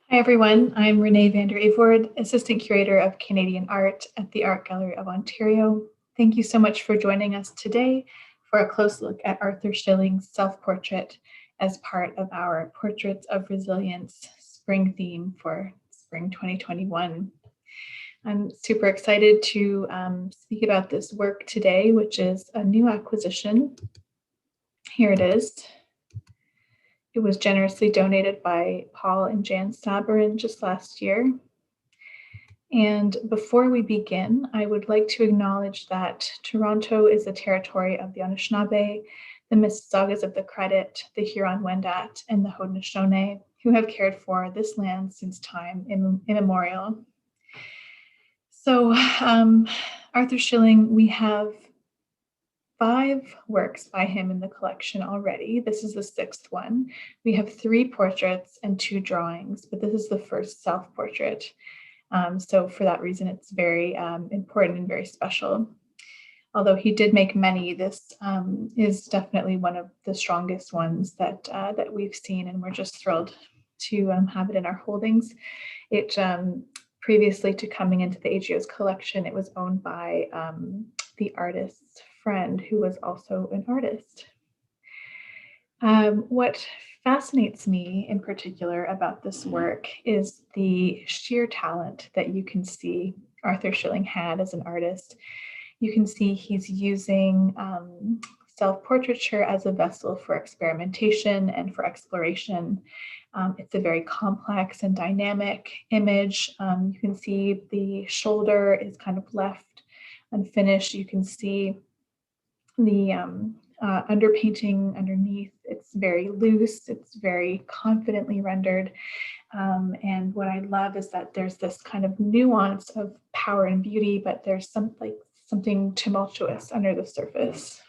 Hi everyone, I'm Renee van der Evoord, Assistant Curator of Canadian Art at the Art Gallery of Ontario. Thank you so much for joining us today for a close look at Arthur Schilling's self-portrait as part of our Portraits of Resilience spring theme for spring 2021. I'm super excited to speak about this work today, which is a new acquisition. Here it is. It was generously donated by Paul and Jan Sabarin just last year. And before we begin, I would like to acknowledge that Toronto is the territory of the Anishinaabe, the Mississaugas of the Credit, the Huron-Wendat, and the Haudenosaunee, who have cared for this land since time immemorial. So Arthur Schilling, we have 5 works by him in the collection already. This is the 6th one. We have 3 portraits and 2 drawings, but this is the first self-portrait. So for that reason, it's very important and very special. Although he did make many, this is definitely one of the strongest ones that we've seen, and we're just thrilled to have it in our holdings. It previously to coming into the AGO's collection, it was owned by the artist's friend, who was also an artist. What fascinates me in particular about this work is the sheer talent that you can see Arthur Schilling had as an artist. You can see he's using self-portraiture as a vessel for experimentation and for exploration. It's a very complex and dynamic image. You can see the shoulder is kind of left unfinished. You can see the underpainting underneath. It's very loose, it's very confidently rendered. And what I love is that there's this kind of nuance of power and beauty, but there's something tumultuous under the surface.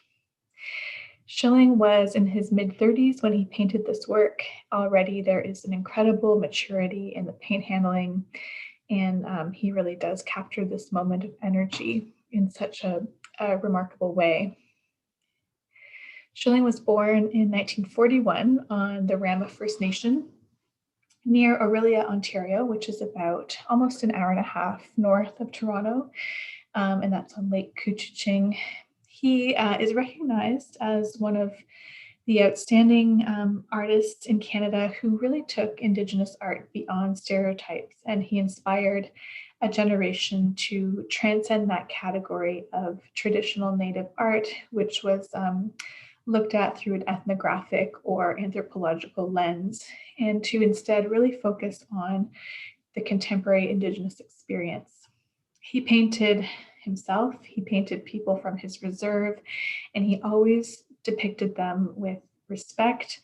Schilling was in his mid-30s when he painted this work. Already there is an incredible maturity in the paint handling, and he really does capture this moment of energy in such a remarkable way. Schilling was born in 1941 on the Rama First Nation near Orillia, Ontario, which is about almost an hour and a half north of Toronto, and that's on Lake Couchiching. He is recognized as one of the outstanding artists in Canada who really took Indigenous art beyond stereotypes, and he inspired a generation to transcend that category of traditional Native art, which was looked at through an ethnographic or anthropological lens, and to instead really focus on the contemporary Indigenous experience. He painted himself, he painted people from his reserve, and he always depicted them with respect.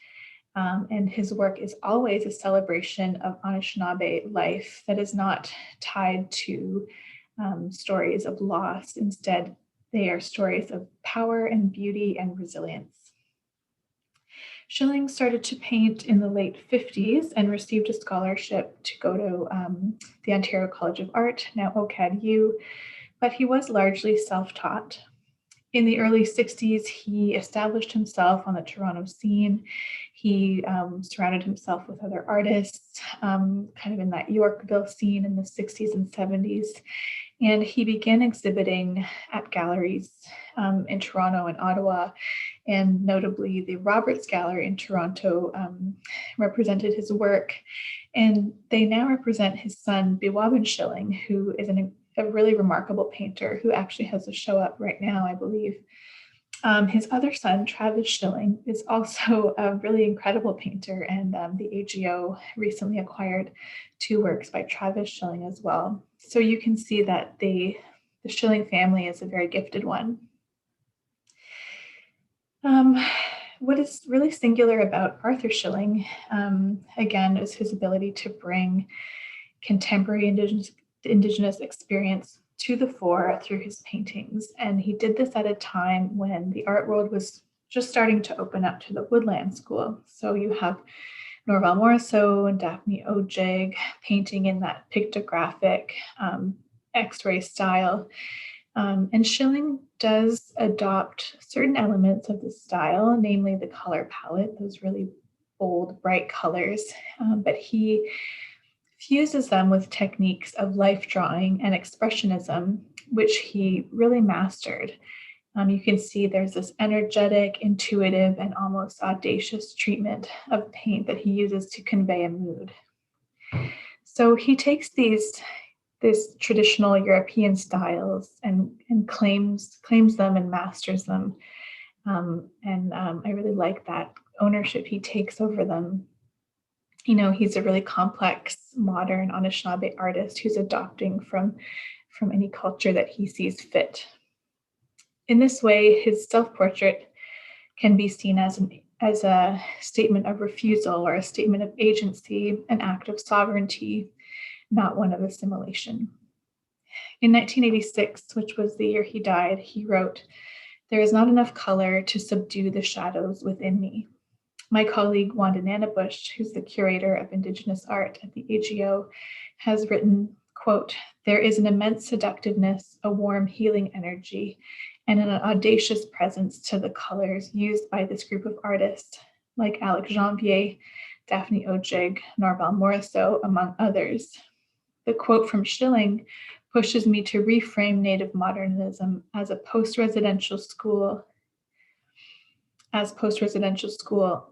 And his work is always a celebration of Anishinaabe life that is not tied to stories of loss. Instead, they are stories of power and beauty and resilience. Schilling started to paint in the late 50s and received a scholarship to go to the Ontario College of Art, now OCAD-U, but he was largely self-taught. In the early 60s, he established himself on the Toronto scene. He surrounded himself with other artists, kind of in that Yorkville scene in the 60s and 70s. And he began exhibiting at galleries in Toronto and Ottawa, and notably the Roberts Gallery in Toronto represented his work. And they now represent his son, Biwabin Schilling, who is a really remarkable painter who actually has a show up right now, I believe. His other son, Travis Schilling, is also a really incredible painter, and the AGO recently acquired 2 works by Travis Schilling as well. So you can see that the Schilling family is a very gifted one. What is really singular about Arthur Schilling, again, is his ability to bring contemporary Indigenous experience to the fore through his paintings. And he did this at a time when the art world was just starting to open up to the Woodland School. So you have Norval Morrisseau and Daphne Ojeg painting in that pictographic X-ray style. And Schilling does adopt certain elements of the style, namely the color palette, those really bold, bright colors. But he fuses them with techniques of life drawing and expressionism, which he really mastered. You can see there's this energetic, intuitive, and almost audacious treatment of paint that he uses to convey a mood. So he takes these traditional European styles and claims them and masters them. I really like that ownership he takes over them. He's a really complex, modern Anishinaabe artist who's adopting from any culture that he sees fit. In this way, his self-portrait can be seen as a statement of refusal or a statement of agency, an act of sovereignty, not one of assimilation. In 1986, which was the year he died, he wrote, "There is not enough color to subdue the shadows within me." My colleague Wanda Nanabush, who's the curator of Indigenous art at the AGO, has written, quote, "There is an immense seductiveness, a warm healing energy, and an audacious presence to the colors used by this group of artists, like Alex Janvier, Daphne Ojeg, Norval Morrisseau, among others." The quote from Schilling pushes me to reframe Native modernism as post-residential school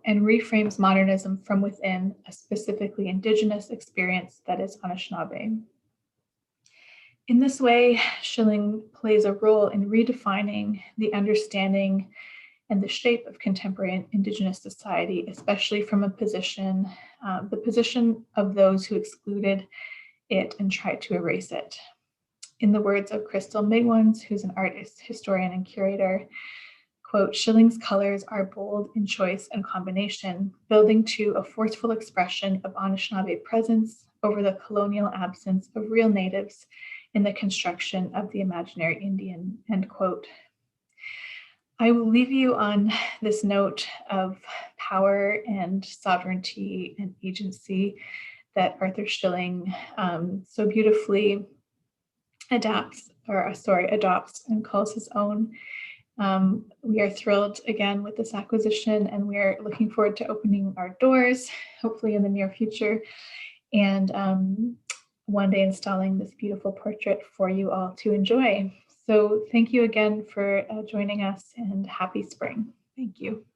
and reframes modernism from within a specifically Indigenous experience that is Anishinaabe. In this way, Schilling plays a role in redefining the understanding and the shape of contemporary Indigenous society, especially from the position of those who excluded it and tried to erase it. In the words of Crystal Migwans, who's an artist, historian, and curator, quote, "Schilling's colors are bold in choice and combination, building to a forceful expression of Anishinaabe presence over the colonial absence of real natives in the construction of the imaginary Indian," end quote. I will leave you on this note of power and sovereignty and agency that Arthur Schilling so beautifully adopts and calls his own. We are thrilled again with this acquisition, and we are looking forward to opening our doors, hopefully in the near future, and one day installing this beautiful portrait for you all to enjoy. So thank you again for joining us, and happy spring. Thank you.